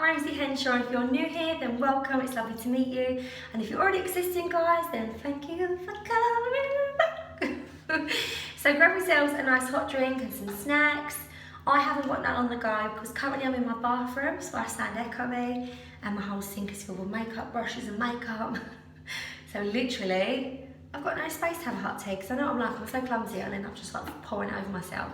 Rosie Henshaw. If you're new here, then welcome, it's lovely to meet you. And if you're already existing, guys, then thank you for coming back. So grab yourselves a nice hot drink and some snacks. I haven't got that on the go because currently I'm in my bathroom, so I sound echoey, and my whole sink is filled with makeup brushes and makeup. So literally, I've got no space to have a hot tea because I know I'm so clumsy, and then I'm just like pouring it over myself.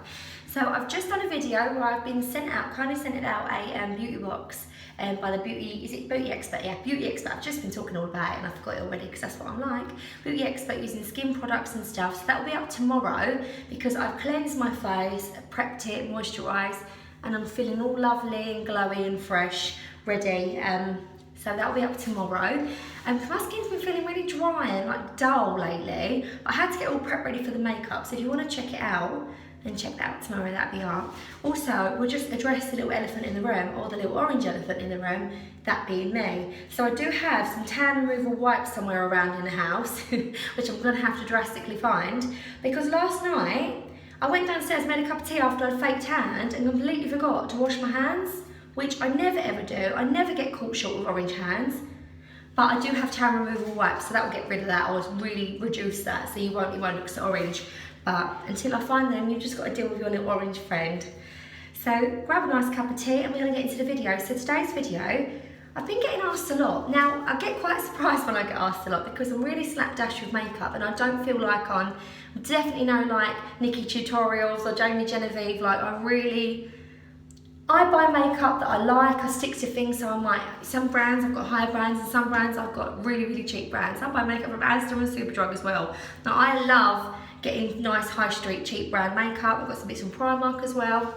So I've just done a video where I've been kindly sent out a beauty box by the Beauty Expert? Yeah, Beauty Expert. I've just been talking all about it and I forgot it already because that's what I'm like. Beauty Expert using skin products and stuff. So that'll be up tomorrow because I've cleansed my face, prepped it, moisturised, and I'm feeling all lovely and glowy and fresh, ready. So that'll be up tomorrow. My skin's been feeling really dry and like dull lately. But I had to get all prepped ready for the makeup. So if you want to check it out, then check that out tomorrow, that'll be up. Also, we'll just address the little elephant in the room, or the little orange elephant in the room, that being me. So I do have some tan removal wipes somewhere around in the house, which I'm gonna have to drastically find, because last night, I went downstairs, made a cup of tea after I'd fake tanned, and completely forgot to wash my hands, which I never ever do. I never get caught short with orange hands. But I do have tan removal wipes, so that will get rid of that, or really reduce that, so you won't look so orange. But until I find them, you've just got to deal with your little orange friend. So grab a nice cup of tea and we're going to get into the video. So today's video, I've been getting asked a lot. Now, I get quite surprised when I get asked a lot because I'm really slapdash with makeup and I don't feel like I'm definitely no like Nikki Tutorials or Jamie Genevieve. Like I buy makeup that I like, I stick to things, so I'm like, some brands I've got high brands and some brands I've got really, really cheap brands. I buy makeup from Asda and Superdrug as well. Now I love getting nice high street cheap brand makeup. I've got some bits from Primark as well.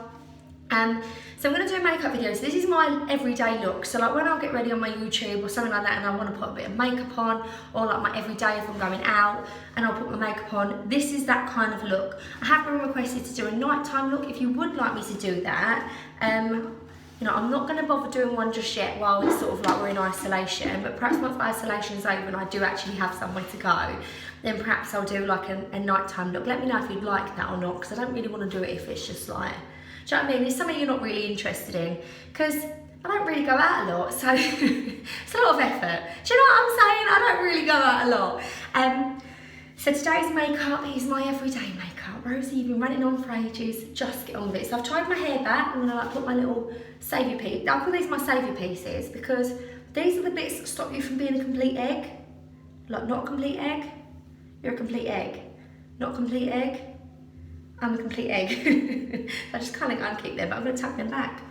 So I'm going to do a makeup video. So this is my everyday look. So like when I'll get ready on my YouTube or something like that and I want to put a bit of makeup on, or like my everyday if I'm going out and I'll put my makeup on, this is that kind of look. I have been requested to do a nighttime look. If you would like me to do that, you know, I'm not going to bother doing one just yet while it's sort of like we're in isolation, but perhaps once isolation is over and I do actually have somewhere to go, then perhaps I'll do like a nighttime look. Let me know if you'd like that or not, because I don't really want to do it if it's just like, do you know what I mean? It's something you're not really interested in, because I don't really go out a lot, so it's a lot of effort. Do you know what I'm saying? I don't really go out a lot. So today's makeup is my everyday makeup. Rosie, you've been running on for ages, just get on with it. So I've tied my hair back. I'm gonna like put my little saviour piece. I call these my saviour pieces because these are the bits that stop you from being a complete egg. Like not a complete egg, you're a complete egg. Not a complete egg, I'm a complete egg. I just kind of go and keep them, but I'm gonna tuck them back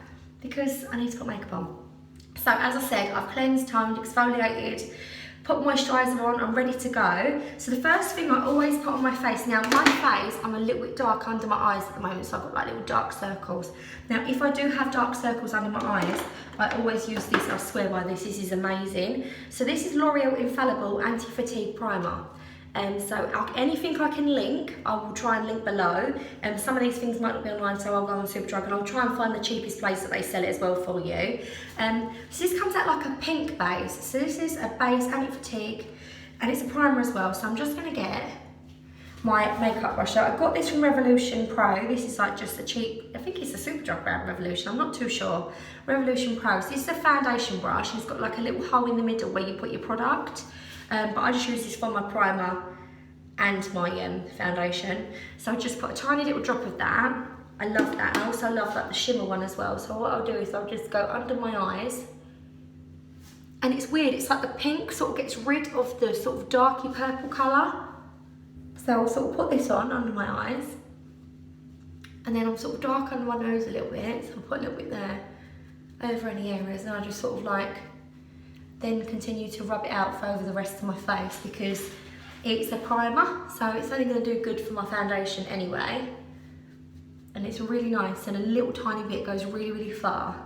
because I need to put makeup on. So as I said, I've cleansed, toned, exfoliated, put moisturiser on, I'm ready to go. So the first thing I always put on my face, now my face, I'm a little bit dark under my eyes at the moment, so I've got like little dark circles. Now if I do have dark circles under my eyes, I always use this, I swear by this is amazing. So this is L'Oreal Infallible Anti-Fatigue Primer. So anything I can link, I will try and link below. Some of these things might not be online, so I'll go on Superdrug and I'll try and find the cheapest place that they sell it as well for you. So this comes out like a pink base. So this is a base anti-fatigue and it's a primer as well. So I'm just gonna get my makeup brush. So I got this from Revolution Pro. This is like just a cheap, I think it's a Superdrug brand, Revolution, I'm not too sure. Revolution Pro, so this is a foundation brush and it's got like a little hole in the middle where you put your product. But I just use this for my primer and my foundation. So I just put a tiny little drop of that. I love that. I also love like the shimmer one as well. So what I'll do is I'll just go under my eyes. And it's weird, it's like the pink sort of gets rid of the sort of darky purple colour. So I'll sort of put this on under my eyes. And then I'm sort of dark under my nose a little bit. So I'll put a little bit there over any areas and I just sort of like then continue to rub it out over the rest of my face because it's a primer, so it's only going to do good for my foundation anyway. And it's really nice and a little tiny bit goes really, really far.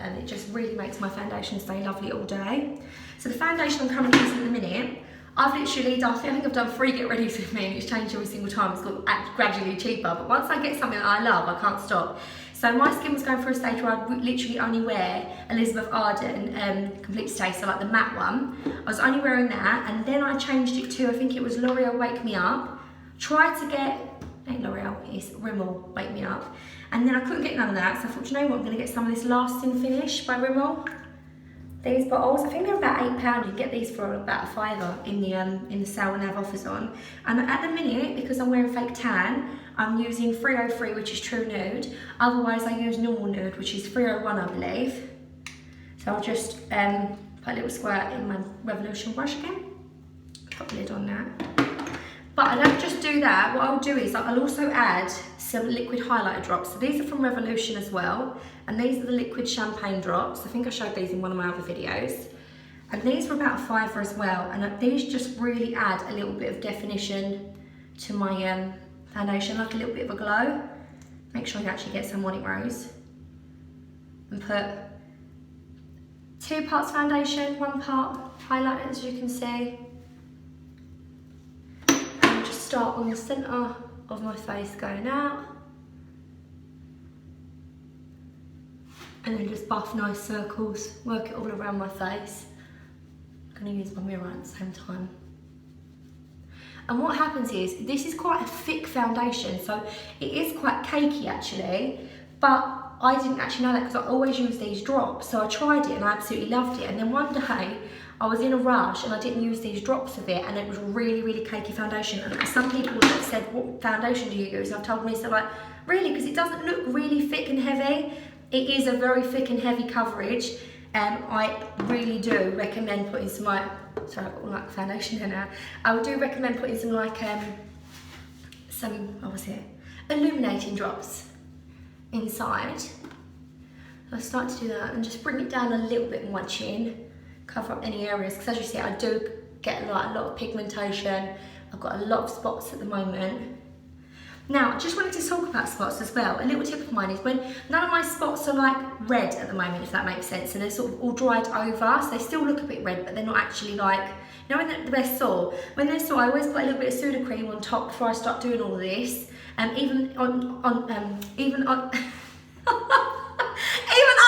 And it just really makes my foundation stay lovely all day. So the foundation I'm currently using at the minute, I've literally done, I think I've done 3 get readies with me and it's changed every single time. It's got gradually cheaper, but once I get something that I love, I can't stop. So my skin was going through a stage where I literally only wear Elizabeth Arden Complete Stay, so like the matte one. I was only wearing that, and then I changed it to, I think it was L'Oreal Wake Me Up. Tried to get ain't L'Oreal, it's Rimmel, Wake Me Up. And then I couldn't get none of that, so I thought, you know what, I'm gonna get some of this Lasting Finish by Rimmel. These bottles, I think they're about £8. You can get these for about a £5 in the sale when they have offers on. And at the minute, because I'm wearing fake tan, I'm using 303, which is True Nude. Otherwise, I use normal nude, which is 301, I believe. So I'll just put a little squirt in my Revolution brush again. Put the lid on that. But I don't just do that. What I'll do is I'll also add some liquid highlighter drops. So these are from Revolution as well. And these are the liquid champagne drops. I think I showed these in one of my other videos. And these were about £5 as well. And these just really add a little bit of definition to my foundation, like a little bit of a glow. Make sure you actually get some on it, Rose. And put 2 parts foundation, 1 part highlighter, as you can see. And just start on the centre of my face going out. And then just buff nice circles, work it all around my face. I'm going to use my mirror at the same time. And what happens is, this is quite a thick foundation, so it is quite cakey actually, but I didn't actually know that because I always use these drops. So I tried it and I absolutely loved it. And then one day, I was in a rush and I didn't use these drops of it, and it was really, really cakey foundation. And some people have said, what foundation do you use? And I've told me, so like, really? Because it doesn't look really thick and heavy. It is a very thick and heavy coverage. I really do recommend putting some like, sorry, I've got all like foundation in now. I do recommend putting some like, what was it? Illuminating drops inside. So I start to do that and just bring it down a little bit on my chin, cover up any areas, because as you see, I do get like a lot of pigmentation. I've got a lot of spots at the moment. Now, I just wanted to talk about spots as well. A little tip of mine is when none of my spots are like red at the moment, if that makes sense, and they're sort of all dried over, so they still look a bit red, but they're not actually like, you know, when they're sore. When they're sore, I always put a little bit of Sudocreme on top before I start doing all of this. Even even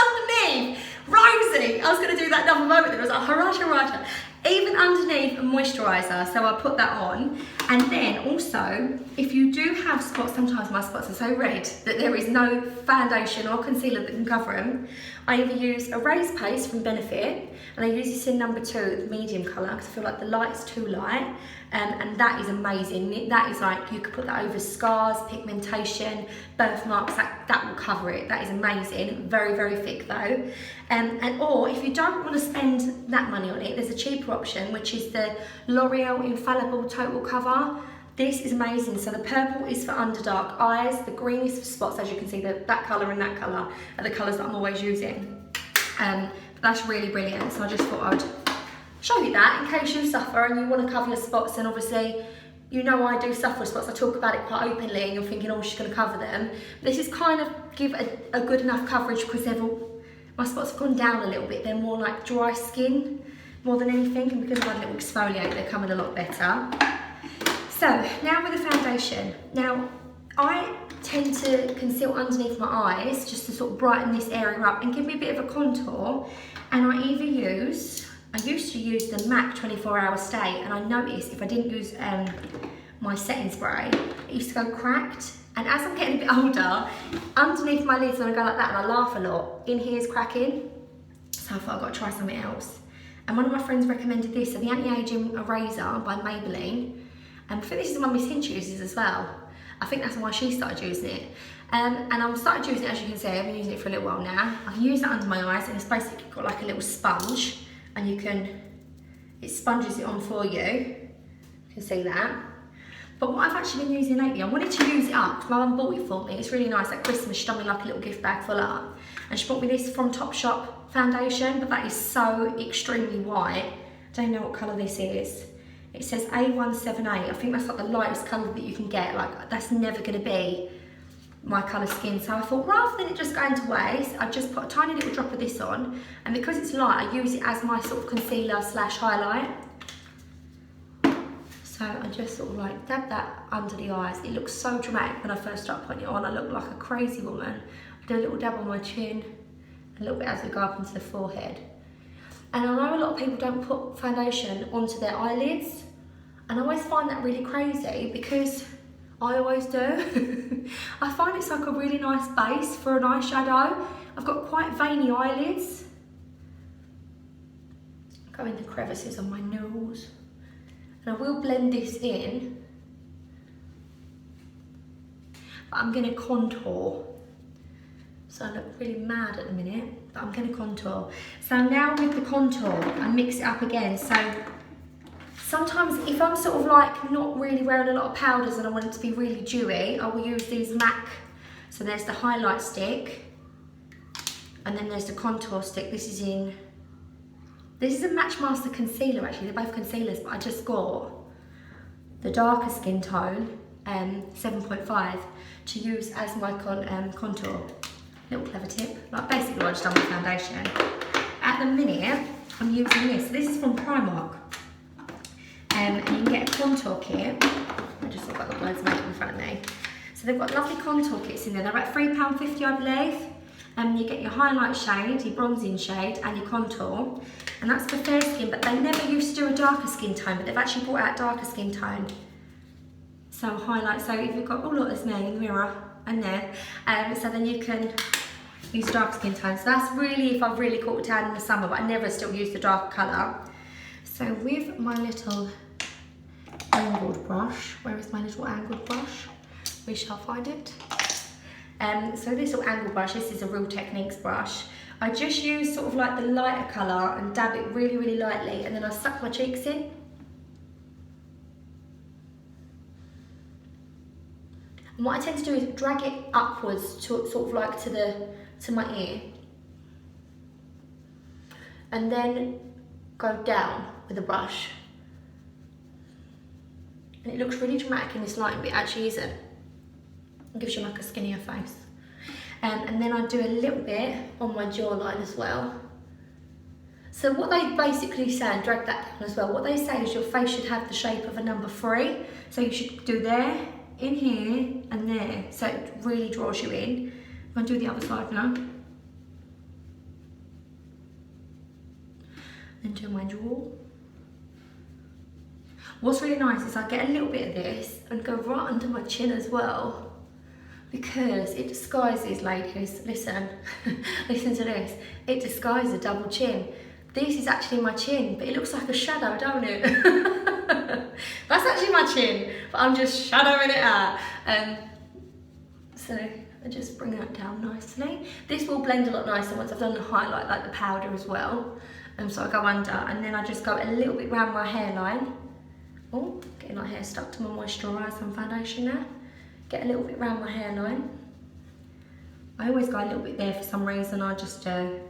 underneath, Rosie, I was going to do that another moment there, I was like, haracha. Even underneath a moisturiser, so I put that on. And then also, if you do have spots, sometimes my spots are so red that there is no foundation or concealer that can cover them, I either use a Raise Paste from Benefit, and I use this in number 2, the medium colour, because I feel like the light's too light, and that is amazing. That is like, you could put that over scars, pigmentation, birthmarks, that will cover it. That is amazing, very, very thick though. Or if you don't want to spend that money on it, there's a cheaper option, which is the L'Oreal Infallible Total Cover. This is amazing. So the purple is for underdark eyes, the green is for spots, as you can see, that colour and that colour are the colours that I'm always using. But that's really brilliant, so I just thought I'd show you that in case you suffer and you want to cover your spots. And obviously, you know I do suffer with spots, I talk about it quite openly, and you're thinking, oh, she's going to cover them. This is kind of give a good enough coverage because my spots have gone down a little bit. They're more like dry skin more than anything, and because I've had a little exfoliate, they're coming a lot better. So now with the foundation. Now I tend to conceal underneath my eyes just to sort of brighten this area up and give me a bit of a contour. And I used to use the MAC 24-hour stay, and I noticed if I didn't use my setting spray, it used to go cracked. And as I'm getting a bit older, underneath my lids when I go like that, and I laugh a lot, in here is cracking. So I thought I've got to try something else. And one of my friends recommended this, so the Anti-Aging Eraser by Maybelline. And I think this is the one Miss Hinch uses as well. I think that's why she started using it. And I've started using it, as you can see, I've been using it for a little while now. I can use that under my eyes, and it's basically got like a little sponge, and it sponges it on for you. You can see that. But what I've actually been using lately, I wanted to use it up, because my mum bought it for me. It's really nice. At Christmas, she done me like a little gift bag full up. And she bought me this from Topshop foundation, but that is so extremely white. I don't know what colour this is. It says A178. I think that's like the lightest colour that you can get. Like, that's never going to be my colour skin. So I thought, rather than it just going to waste, I just put a tiny little drop of this on. And because it's light, I use it as my sort of concealer / highlight. So I just sort of like dab that under the eyes. It looks so dramatic when I first start putting it on. I look like a crazy woman. I do a little dab on my chin, a little bit as we go up into the forehead. And I know a lot of people don't put foundation onto their eyelids, and I always find that really crazy because I always do. I find it's like a really nice base for an eyeshadow. I've got quite veiny eyelids. Go in the crevices on my nose. And I will blend this in. But I'm going to contour. So I look really mad at the minute, but I'm going to contour. So now with the contour, I mix it up again. So sometimes if I'm sort of like not really wearing a lot of powders and I want it to be really dewy, I will use these MAC. So there's the highlight stick, and then there's the contour stick. This is a Matchmaster concealer actually. They're both concealers, but I just got the darker skin tone, 7.5, to use as my contour. Little clever tip, like basically what I've just done with foundation. At the minute, I'm using this. This is from Primark. And you can get a contour kit. I just got the loads of makeup in front of me. So they've got lovely contour kits in there. They're about £3.50, I believe. You get your highlight shade, your bronzing shade, and your contour. And that's for fair skin, but they never used to do a darker skin tone, but they've actually brought out darker skin tone. So highlight, so if you've got, oh look, there's me in the mirror, and there. So then you can use dark skin tone. So that's really if I've really caught it down in the summer, but I never still use the dark colour. So with my little angled brush, where is my little angled brush? We shall find it. So this little angled brush, this is a Real Techniques brush. I just use sort of like the lighter colour and dab it really, really lightly, and then I suck my cheeks in. And what I tend to do is drag it upwards to sort of like to my ear, and then go down with the brush. And it looks really dramatic in this lighting, but it actually isn't. It gives you like a skinnier face. And then I do a little bit on my jawline as well. So what they basically say, and drag that down as well, what they say is your face should have the shape of a number 3. So you should do there, in here, and there. So it really draws you in. I'm going to do the other side now. And do my jaw. What's really nice is I get a little bit of this and go right under my chin as well, because it disguises, ladies, listen, listen to this, it disguises a double chin. This is actually my chin, but it looks like a shadow, don't it? That's actually my chin, but I'm just shadowing it out. So I just bring that down nicely. This will blend a lot nicer once I've done the highlight, like the powder as well. So I go under, and then I just go a little bit around my hairline. Oh, getting my hair stuck to my moisturiser and foundation now. Get a little bit around my hairline. I always go a little bit there for some reason. I just, I've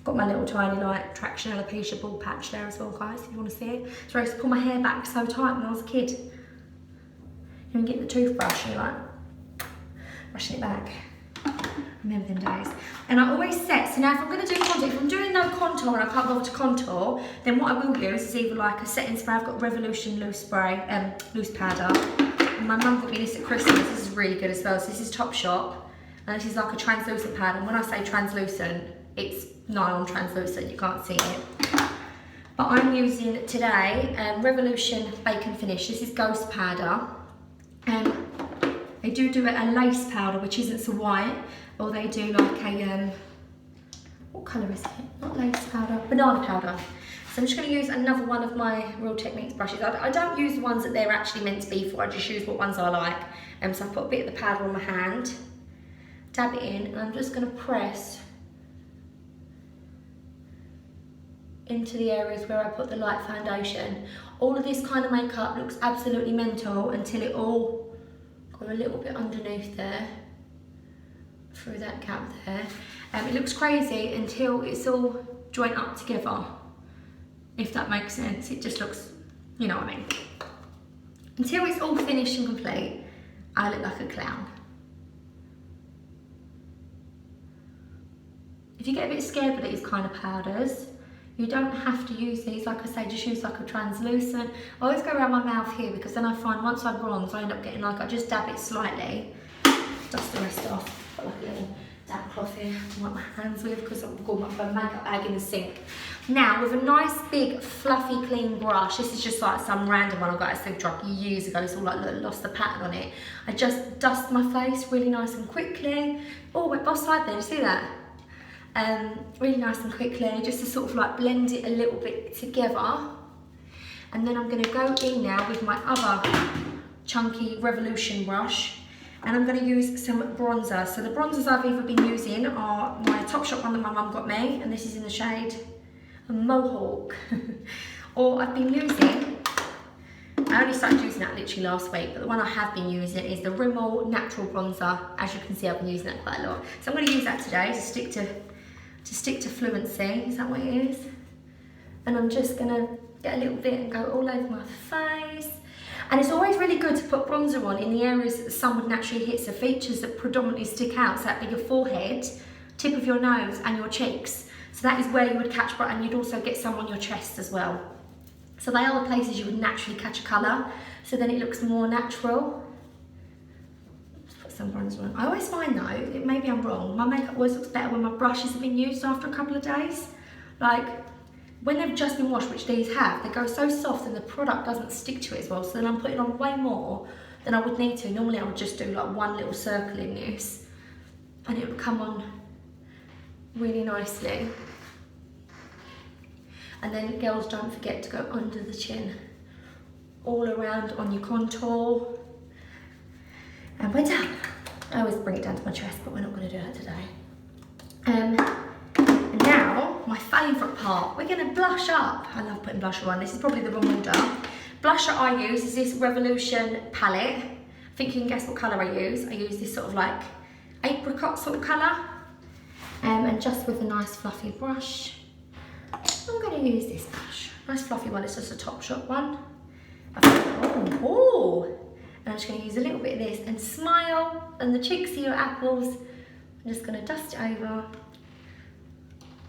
got my little tiny like traction alopecia bald patch there as well, guys, if you want to see it. So I used to pull my hair back so tight when I was a kid. You can get the toothbrush and you're like, brushing it back. Remember them days. And I always set, so now if I'm going to do contour, if I'm doing no contour and I can't bother to contour, then what I will use is either like a setting spray. I've got Revolution loose spray, loose powder. And my mum got me this at Christmas. This is really good as well. So this is Topshop, and this is like a translucent powder. And when I say translucent, it's nylon translucent. You can't see it. But I'm using today Revolution Bacon Finish. This is Ghost powder, and they do a lace powder, which isn't so white. Or they do like a, what colour is it? Not lace powder, banana powder. So I'm just going to use another one of my Real Techniques brushes. I don't use the ones that they're actually meant to be for, I just use what ones I like. So I put a bit of the powder on my hand, dab it in, and I'm just going to press into the areas where I put the light foundation. All of this kind of makeup looks absolutely mental until it all got a little bit underneath there. Through that gap there. It looks crazy until it's all joined up together, if that makes sense. It just looks, you know what I mean. Until it's all finished and complete, I look like a clown. If you get a bit scared with these kind of powders, you don't have to use these. Like I say, just use like a translucent. I always go around my mouth here, because then I find once I bronze, I end up getting like, I just dab it slightly, dust the rest off. Got like a little dab cloth here to wipe my hands with because I've got my makeup bag in the sink. Now, with a nice big fluffy clean brush, this is just like some random one I got at Superdrug years ago, so like lost the pattern on it. I just dust my face really nice and quickly. Oh, went both sides there, you see that? Really nice and quickly, just to sort of like blend it a little bit together. And then I'm going to go in now with my other chunky Revolution brush, and I'm going to use some bronzer. So the bronzers I've either been using are my Topshop one that my mum got me, and this is in the shade Mohawk. Or I've been using, I only started using that literally last week, but the one I have been using is the Rimmel Natural Bronzer. As you can see, I've been using that quite a lot. So I'm going to use that today to stick to fluency. Is that what it is? And I'm just going to get a little bit and go all over my face. And it's always really good to put bronzer on in the areas that the sun would naturally hit, so features that predominantly stick out, so that'd be your forehead, tip of your nose and your cheeks. So that is where you would catch bright, and you'd also get some on your chest as well. So they are the places you would naturally catch a colour, so then it looks more natural. Let's put some bronzer on. I always find though, maybe I'm wrong, my makeup always looks better when my brushes have been used after a couple of days. Like, when they've just been washed, which these have, they go so soft and the product doesn't stick to it as well, so then I'm putting on way more than I would need to. Normally I would just do like one little circle in this and it would come on really nicely. And then girls, don't forget to go under the chin, all around on your contour, and we're done. I always bring it down to my chest, but we're not going to do that today. And now, my favourite part, we're going to blush up. I love putting blusher on. This is probably the wrong order. Blusher I use is this Revolution palette. I think you can guess what colour I use. I use this sort of like apricot sort of colour. And just with a nice fluffy brush, I'm going to use this brush. Nice fluffy one, it's just a Topshop one. Oh. And I'm just going to use a little bit of this and smile, and the cheeks are your apples. I'm just going to dust it over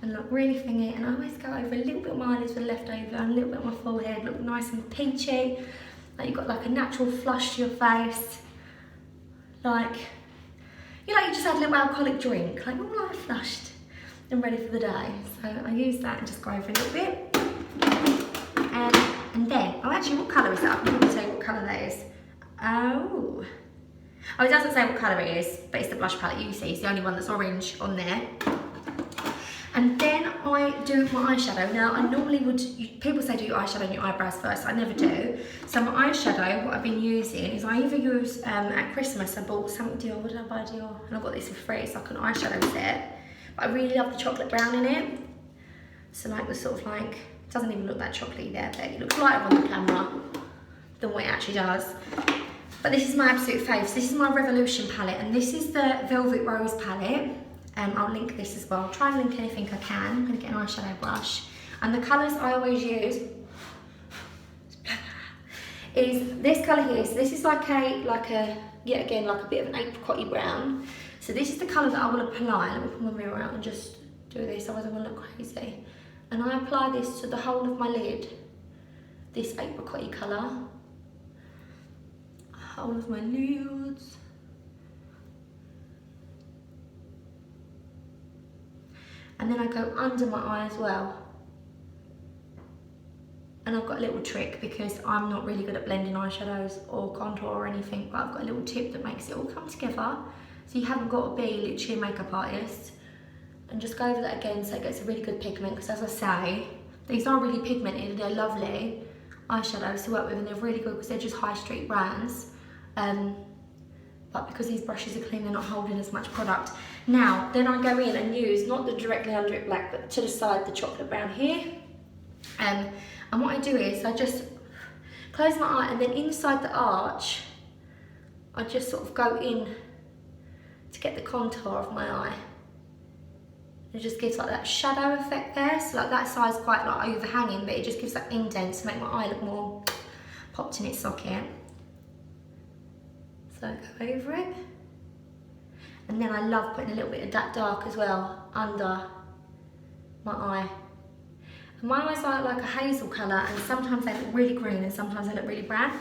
and look really thingy, and I always go over a little bit of my eyelids with the leftover and a little bit on my forehead, look nice and peachy, like you've got like a natural flush to your face, like you just had a little alcoholic drink, like all like flushed and ready for the day. So I use that and just go over a little bit, and then, oh actually, what colour is that? I'm going to tell you what colour that is. Oh, it doesn't say what colour it is, but it's the blush palette you see, it's the only one that's orange on there. And then I do my eyeshadow. Now, I normally would, people say do your eyeshadow and your eyebrows first. I never do. So my eyeshadow, what I've been using is I either use, at Christmas, I bought something Dior. What did I buy Dior? And I got this for free. It's like an eyeshadow set. But I really love the chocolate brown in it. So like the sort of like, it doesn't even look that chocolatey there, but it looks lighter on the camera than what it actually does. But this is my absolute fave. So this is my Revolution palette, and this is the Velvet Rose palette. I'll link this as well. I'll try and link anything I can. I'm going to get an eyeshadow brush. And the colours I always use is this colour here. So this is yet again, like a bit of an apricot-y brown. So this is the colour that I will apply. Let me pull my mirror out and just do this, otherwise I will look crazy. And I apply this to the whole of my lid. This apricot-y colour. Whole of my lids. And then I go under my eye as well. And I've got a little trick because I'm not really good at blending eyeshadows or contour or anything, but I've got a little tip that makes it all come together. So you haven't got to be literally a makeup artist. And just go over that again so it gets a really good pigment, because as I say, these are really pigmented, they're lovely eyeshadows to work with, and they're really good because they're just high street brands. But because these brushes are clean, they're not holding as much product. Now, then I go in and use, not the directly under it black, but to the side, the chocolate brown here. And what I do is, I just close my eye, and then inside the arch, I just sort of go in to get the contour of my eye. It just gives like that shadow effect there. So like that side's quite like overhanging, but it just gives that indent to make my eye look more popped in its socket. So I go over it. And then I love putting a little bit of that dark as well under my eye. And my eyes are like a hazel colour, and sometimes they look really green and sometimes they look really brown.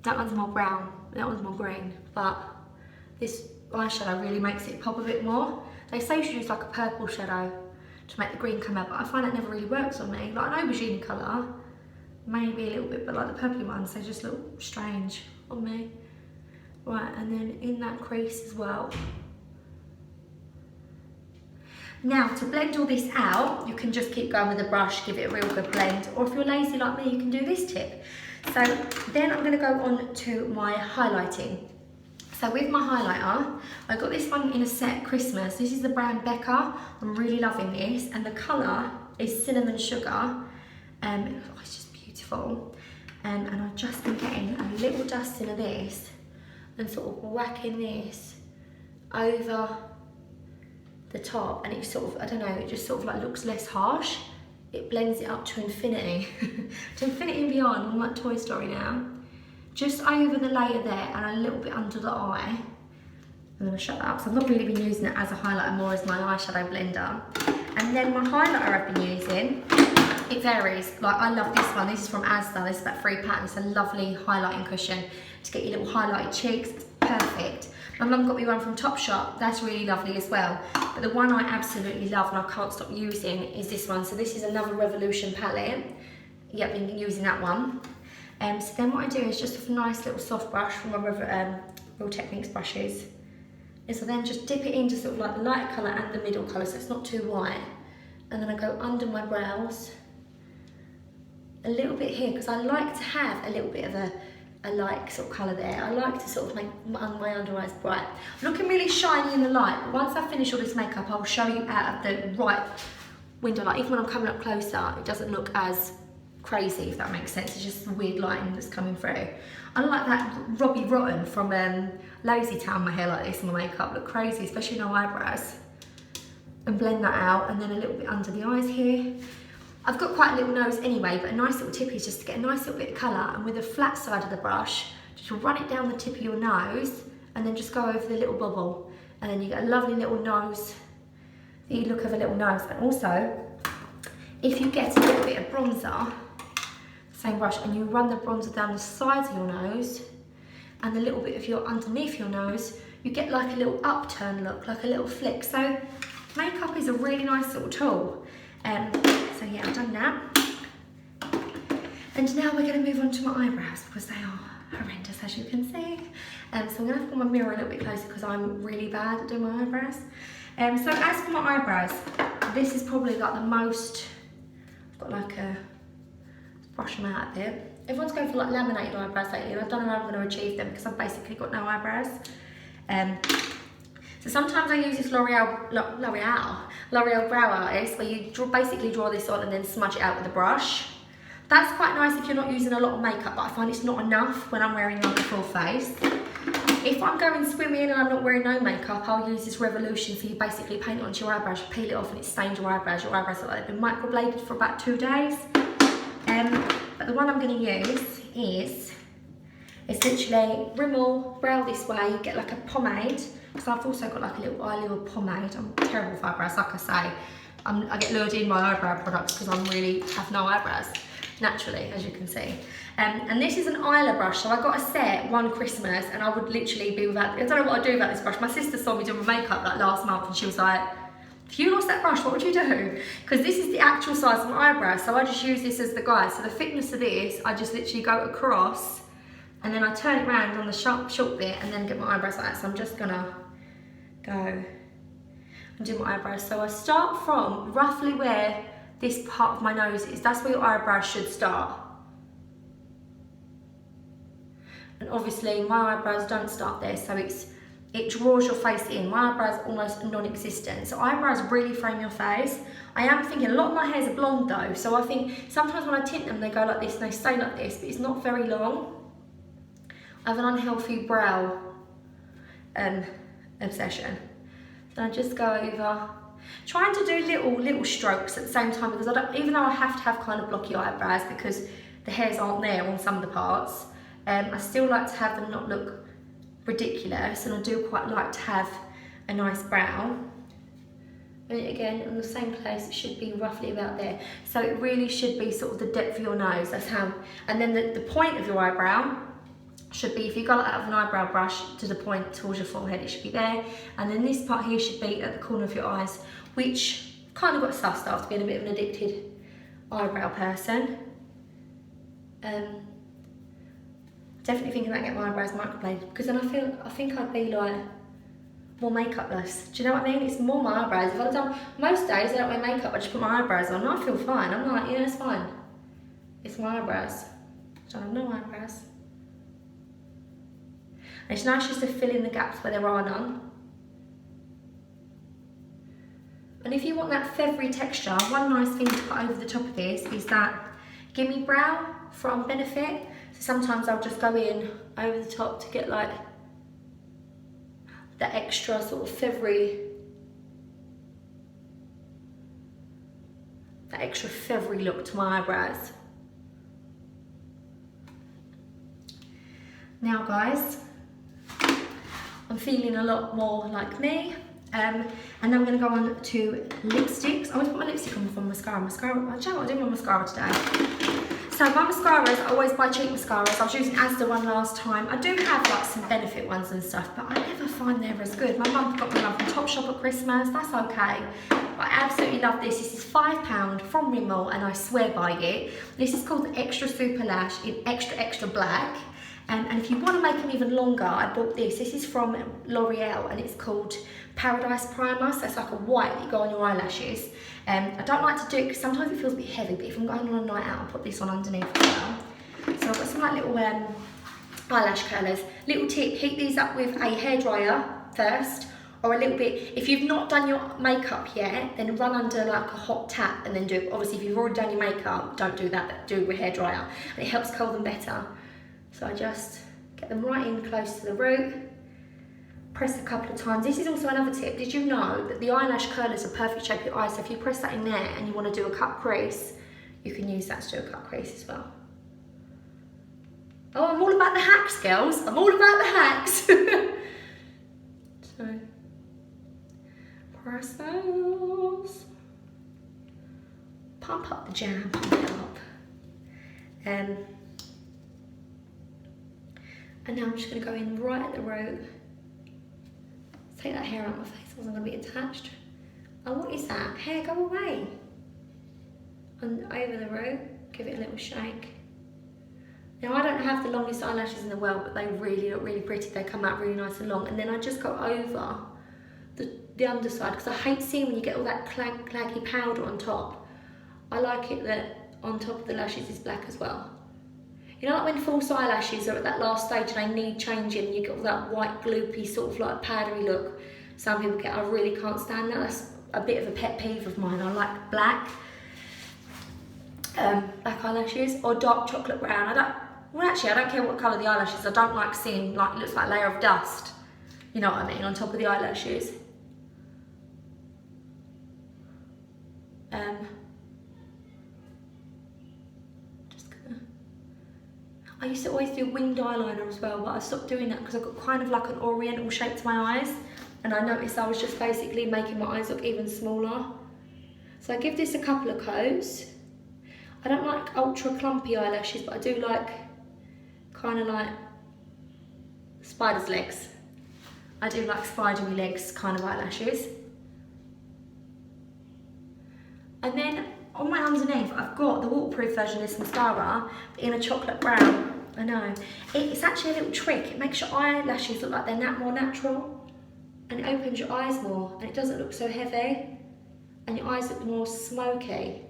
That one's more brown, that one's more green, but this eyeshadow really makes it pop a bit more. They say you should use like a purple shadow to make the green come out, but I find that never really works on me. Like an aubergine colour, maybe a little bit, but like the purpley ones, they just look strange on me. Right, and then in that crease as well. Now, to blend all this out, you can just keep going with the brush, give it a real good blend, or if you're lazy like me, you can do this tip. So then I'm going to go on to my highlighting. So with my highlighter, I got this one in a set Christmas. This is the brand Becca. I'm really loving this, and the colour is Cinnamon Sugar. It's just beautiful. And I've just been getting a little dusting of this and sort of whacking this over the top, and it sort of, I don't know, it just sort of like looks less harsh. It blends it up to infinity, to infinity and beyond. I'm like Toy Story now. Just over the layer there and a little bit under the eye. I'm gonna shut that up, so I've not really been using it as a highlighter, more as my eyeshadow blender. And then my highlighter I've been using, it varies. Like I love this one, this is from Asda, this is about £3. It's a lovely highlighting cushion to get your little highlighted cheeks, it's perfect. My mum got me one from Topshop, that's really lovely as well. But the one I absolutely love and I can't stop using is this one. So this is another Revolution palette. Yeah, I've been using that one. So then what I do is just a nice little soft brush from my Real Techniques brushes. And so then just dip it into sort of like the light colour and the middle colour, so it's not too white. And then I go under my brows, a little bit here, because I like to have a little bit of a light sort of colour there. I like to sort of make my under eyes bright. I'm looking really shiny in the light, but once I finish all this makeup, I'll show you out of the right window. Like even when I'm coming up closer, it doesn't look as crazy, if that makes sense. It's just the weird lighting that's coming through. I like that Robbie Rotten from Lazy Town, my hair like this and my makeup look crazy, especially no eyebrows. And blend that out, and then a little bit under the eyes here. I've got quite a little nose anyway, but a nice little tip is just to get a nice little bit of colour, and with the flat side of the brush, just run it down the tip of your nose, and then just go over the little bubble, and then you get a lovely little nose, the look of a little nose. And also, if you get a little bit of bronzer, same brush, and you run the bronzer down the sides of your nose, and a little bit of your underneath your nose, you get like a little upturn look, like a little flick. So makeup is a really nice little tool. So yeah, I've done that. And now we're going to move on to my eyebrows because they are horrendous, as you can see. So I'm going to have to put my mirror a little bit closer because I'm really bad at doing my eyebrows. So as for my eyebrows, this is probably like the most, I've got like a, brush them out a bit. Everyone's going for like laminated eyebrows lately, and I don't know how I'm going to achieve them because I've basically got no eyebrows. So sometimes I use this L'Oreal Brow Artist, where you basically draw this on and then smudge it out with a brush. That's quite nice if you're not using a lot of makeup, but I find it's not enough when I'm wearing like a full face. If I'm going swimming and I'm not wearing no makeup, I'll use this Revolution, so you basically paint it onto your eyebrows, you peel it off and it stains your eyebrows. Your eyebrows look like they've been microbladed for about 2 days. But the one I'm going to use is essentially Rimmel Brow This Way. You get like a pomade, because I've also got like a little eyelid pomade. I'm terrible with eyebrows, like I say. I get lured in by eyebrow products because I really have no eyebrows, naturally, as you can see. And this is an eyeliner brush, so I got a set one Christmas, and I would literally be without, I don't know what I'd do without this brush. My sister saw me doing my makeup like last month, and she was like, if you lost that brush, what would you do? Because this is the actual size of my eyebrows, so I just use this as the guide. So the thickness of this, I just literally go across, and then I turn it around on the short bit, and then get my eyebrows like that. So I'm just gonna go and do my eyebrows. So I start from roughly where this part of my nose is. That's where your eyebrows should start. And obviously my eyebrows don't start there, so it draws your face in. My eyebrows are almost non-existent. So eyebrows really frame your face. I am thinking, a lot of my hairs are blonde though, so I think sometimes when I tint them, they go like this and they stay like this, but it's not very long. I have an unhealthy brow obsession. So I just go over, trying to do little strokes at the same time, because even though I have to have kind of blocky eyebrows because the hairs aren't there on some of the parts, I still like to have them not look ridiculous, and I do quite like to have a nice brow. And again, in the same place, it should be roughly about there. So it really should be sort of the depth of your nose, that's how, and then the point of your eyebrow should be, if you go like that with an eyebrow brush to the point towards your forehead, it should be there. And then this part here should be at the corner of your eyes, which kind of got sussed after being a bit of an addicted eyebrow person. Definitely thinking about getting my eyebrows microbladed, because then I think I'd be like more makeupless. Do you know what I mean? It's more my eyebrows. If I'd done, most days I don't wear makeup, I just put my eyebrows on and I feel fine. I'm like, yeah, it's fine. It's my eyebrows. I don't have no eyebrows. And it's nice just to fill in the gaps where there are none. And if you want that feathery texture, one nice thing to put over the top of this is that Gimme Brow from Benefit. So sometimes I'll just go in over the top to get like that extra sort of feathery, look to my eyebrows. Now guys, I'm feeling a lot more like me. And then I'm going to go on to lipsticks. I always put my lipstick on before mascara. I don't know what I'm doing with mascara today. So my mascaras, I always buy cheap mascaras. I was using Asda one last time. I do have like some Benefit ones and stuff, but I never find they're as good. My mum got me one from Topshop at Christmas. That's okay. But I absolutely love this. This is £5 from Rimmel, and I swear by it. This is called the Extra Super Lash in extra black. And if you want to make them even longer, I bought this. This is from L'Oreal, and it's called Paradise Primer. So it's like a white that you go on your eyelashes. I don't like to do it because sometimes it feels a bit heavy, but if I'm going on a night out, I'll put this on underneath as well. So I've got some like little eyelash curlers. Little tip, heat these up with a hairdryer first, or a little bit. If you've not done your makeup yet, then run under like a hot tap and then do it. Obviously, if you've already done your makeup, don't do that, but do it with hairdryer. And it helps curl them better. So I just get them right in close to the root, press a couple of times. This is also another tip. Did you know that the eyelash curlers are perfect shape of your eyes? So if you press that in there and you want to do a cut crease, you can use that to do a cut crease as well. Oh, I'm all about the hacks, girls. I'm all about the hacks. So, press those. Pump up the jam, pump it up. And now I'm just going to go in right at the root. Take that hair out of my face, it wasn't going to be attached. Oh, what is that? Hair, go away. And over the root, give it a little shake. Now I don't have the longest eyelashes in the world, but they really look really pretty. They come out really nice and long. And then I just go over the underside, because I hate seeing when you get all that claggy powder on top. I like it that on top of the lashes is black as well. You know, like when false eyelashes are at that last stage and they need changing, and you get all that white gloopy sort of like powdery look some people get. I really can't stand that. That's a bit of a pet peeve of mine. I like black eyelashes or dark chocolate brown. I don't care what colour the eyelashes. I don't like seeing like it looks like a layer of dust. You know what I mean, on top of the eyelashes. I used to always do winged eyeliner as well, but I stopped doing that because I've got kind of like an oriental shape to my eyes, and I noticed I was just basically making my eyes look even smaller. So I give this a couple of coats. I don't like ultra clumpy eyelashes, but I do like kind of like spider's legs. I do like spidery legs kind of eyelashes. And then on my underneath, I've got the waterproof version of this mascara in a chocolate brown. I know. It's actually a little trick. It makes your eyelashes look like they're more natural, and it opens your eyes more, and it doesn't look so heavy, and your eyes look more smoky.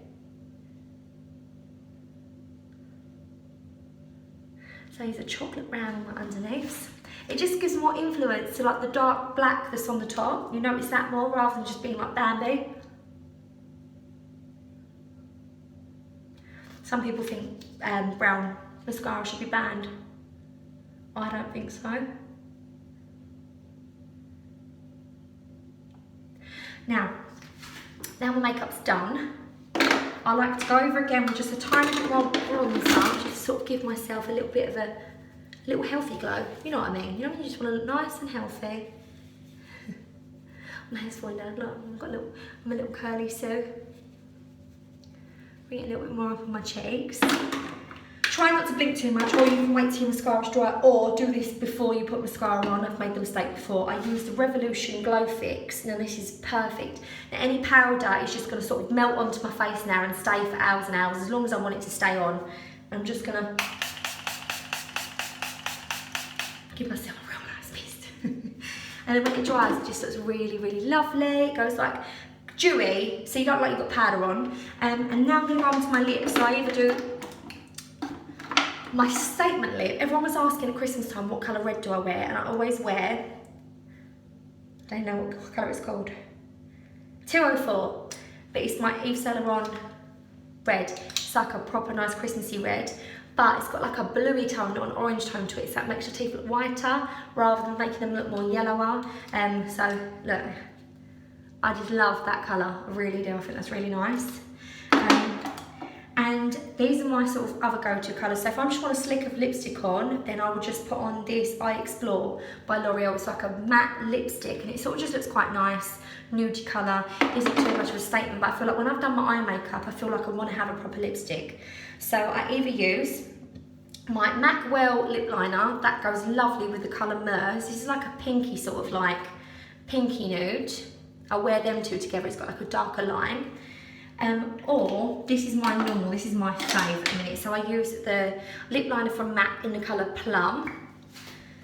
So I use a chocolate brown on my underneath. It just gives more influence to like the dark black that's on the top. You notice that more rather than just being like Bambi. Some people think brown mascara should be banned. I don't think so. Now my makeup's done. I like to go over again with just a tiny bit more bronzer, just to sort of give myself a little bit of a little healthy glow. You know what I mean? You know when you just want to look nice and healthy. My hair's falling down. Look, I'm a little curly, so bring it a little bit more up on my cheeks. Try not to blink too much, or you can wait till your mascara's dry, or do this before you put mascara on. I've made the mistake before. I used the Revolution Glow Fix. Now this is perfect. Now any powder is just going to sort of melt onto my face now and stay for hours and hours, as long as I want it to stay on. I'm just going to give myself a real nice mist. And then when it dries, it just looks really, really lovely. It goes like dewy, so you don't like you've got powder on. And now I'm going to go on to my lips. So I either do my statement lip. Everyone was asking at Christmas time what colour red do I wear, and I always wear, I don't know what colour it's called, 204, but it's my Yves Saint Laurent red. It's like a proper nice Christmassy red, but it's got like a bluey tone or an orange tone to it, so that makes your teeth look whiter rather than making them look more yellower. So look, I just love that colour, I really do. I think that's really nice. And these are my sort of other go-to colours. So if I just want a slick of lipstick on, then I will just put on this I Explore by L'Oreal. It's like a matte lipstick, and it sort of just looks quite nice, nudie colour. Isn't too much of a statement, but I feel like when I've done my eye makeup, I feel like I want to have a proper lipstick. So I either use my MAC Well lip liner, that goes lovely with the colour Mers. This is like a pinky sort of like pinky nude. I wear them two together, it's got like a darker line. Or this is my normal, this is my favourite in it. So I use the lip liner from MAC in the colour Plum.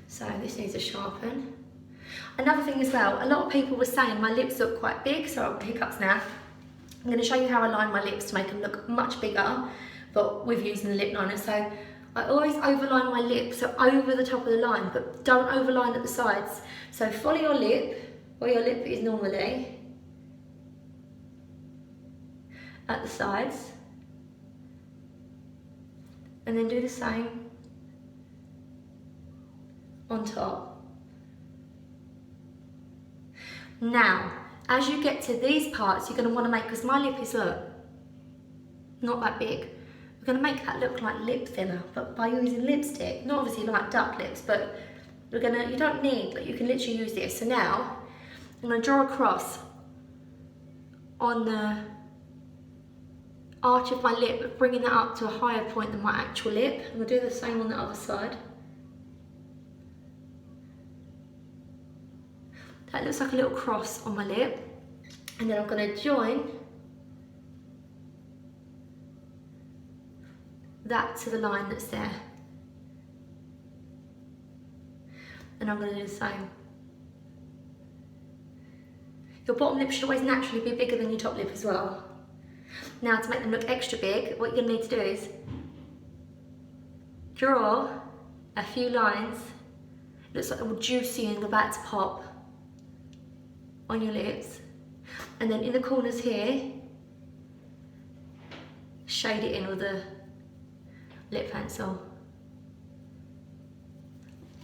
So this needs a sharpen. Another thing as well, a lot of people were saying my lips look quite big, so I've got hiccups now. I'm going to show you how I line my lips to make them look much bigger, but with using the lip liner. So I always overline my lips, so over the top of the line, but don't overline at the sides. So follow your lip, where your lip is normally, at the sides, and then do the same on top. Now, as you get to these parts, you're going to want to make, because my lip is not that big, we're going to make that look like lip thinner, but by using lipstick, not obviously like duck lips, but we're going to, you don't need, but you can literally use this. So now, I'm going to draw a cross on the arch of my lip, bringing that up to a higher point than my actual lip. I'm going to do the same on the other side. That looks like a little cross on my lip. And then I'm going to join that to the line that's there. And I'm going to do the same. Your bottom lip should always naturally be bigger than your top lip as well. Now, to make them look extra big, what you're going to need to do is draw a few lines. It looks like they're all juicy and about to pop on your lips. And then in the corners here, shade it in with a lip pencil.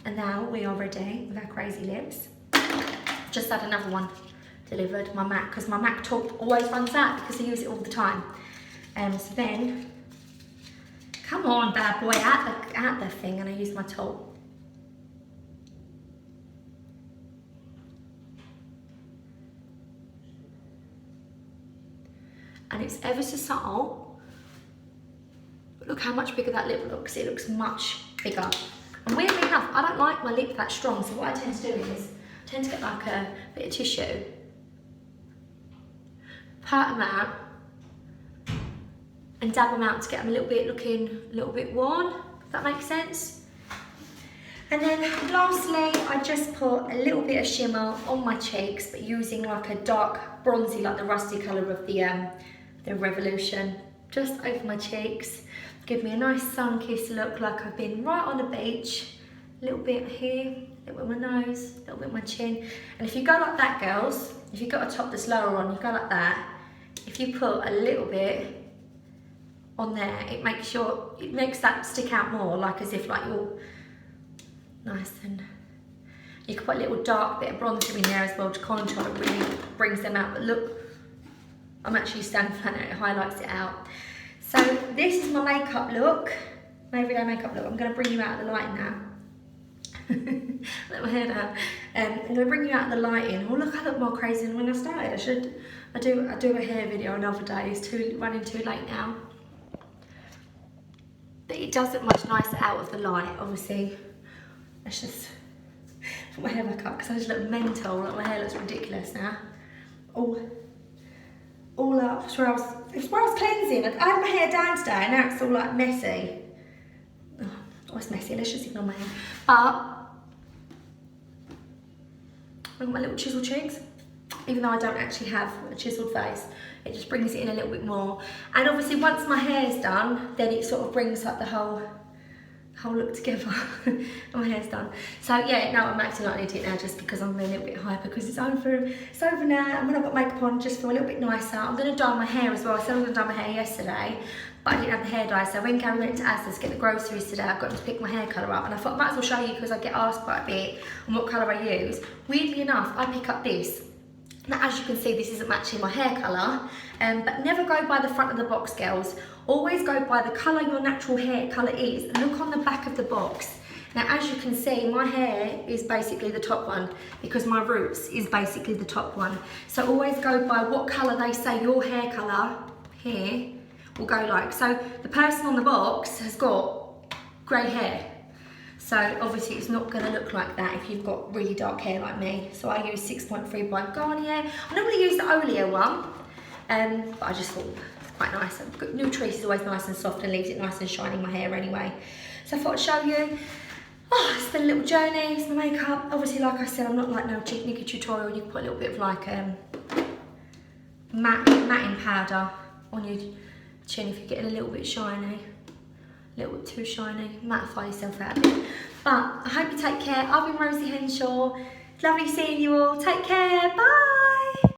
And now we are ready with our crazy lips. Just had another one delivered, my MAC, because my MAC taupe always runs out because I use it all the time. So then, come on bad boy, out the thing, and I use my taupe. And it's ever so subtle, but look how much bigger that lip looks. It looks much bigger. And weirdly enough, I don't like my lip that strong, so what I tend to do is, I tend to get like a bit of tissue, pat them out, and dab them out to get them looking a little bit worn, if that makes sense. And then lastly, I just put a little bit of shimmer on my cheeks, but using like a dark bronzy, like the rusty colour of the Revolution, just over my cheeks. Give me a nice sun-kissed look, like I've been right on the beach. A little bit here, a little bit on my nose, a little bit on my chin. And if you go like that, girls, if you've got a top that's lower on, you go like that. If you put a little bit on there, it makes that stick out more, like as if like you're nice. And you can put a little dark bit of bronzer in there as well to contour. It really brings them out. But look, I'm actually standing flat, it highlights it out. So this is my makeup look, my everyday makeup look. I'm going to bring you out of the light now. Let my hair down. I'm going to bring you out of the lighting. Oh look, I look more crazy than when I started. I do a hair video another day. It's running too late now. but it does look much nicer out of the light, obviously. Let's just put my hair back up because I just look mental, like my hair looks ridiculous now. All up, it's where I was cleansing. I had my hair down today and now it's all like messy. Oh, it's messy, let's just ignore my hair. But, look at my little chisel cheeks. Even though I don't actually have a chiseled face, it just brings it in a little bit more. And obviously once my hair's done, then it sort of brings like the whole look together and my hair's done. So yeah, no, I'm actually not editing it now just because I'm a little bit hyper because it's over now, and when I've got makeup on, just feel a little bit nicer. I'm going to dye my hair as well. I said I was going to dye my hair yesterday, but I didn't have the hair dye, so when Gary went to Asda's to get the groceries today, I got him to pick my hair colour up, and I thought I might as well show you because I get asked quite a bit on what colour I use. Weirdly enough, I pick up this. Now, as you can see, this isn't matching my hair colour, but never go by the front of the box, girls. Always go by the colour your natural hair colour is. Look on the back of the box. Now, as you can see, my hair is basically the top one because my roots is basically the top one. So always go by what colour they say your hair colour here will go like. So the person on the box has got grey hair. So obviously it's not going to look like that if you've got really dark hair like me. So I use 6.3 by Garnier. I normally use the Oleo one, but I just thought it's quite nice. Nutrice is always nice and soft and leaves it nice and shiny in my hair anyway. So I thought I'd show you. Oh, it's been a little journey, it's my makeup. Obviously, like I said, I'm not like no cheap Nikki tutorial. You can put a little bit of like matting powder on your chin if you're getting a little bit shiny. A little bit too shiny, mattify yourself out a bit. But I hope you take care. I've been Rosie Henshaw. Lovely seeing you all. Take care. Bye.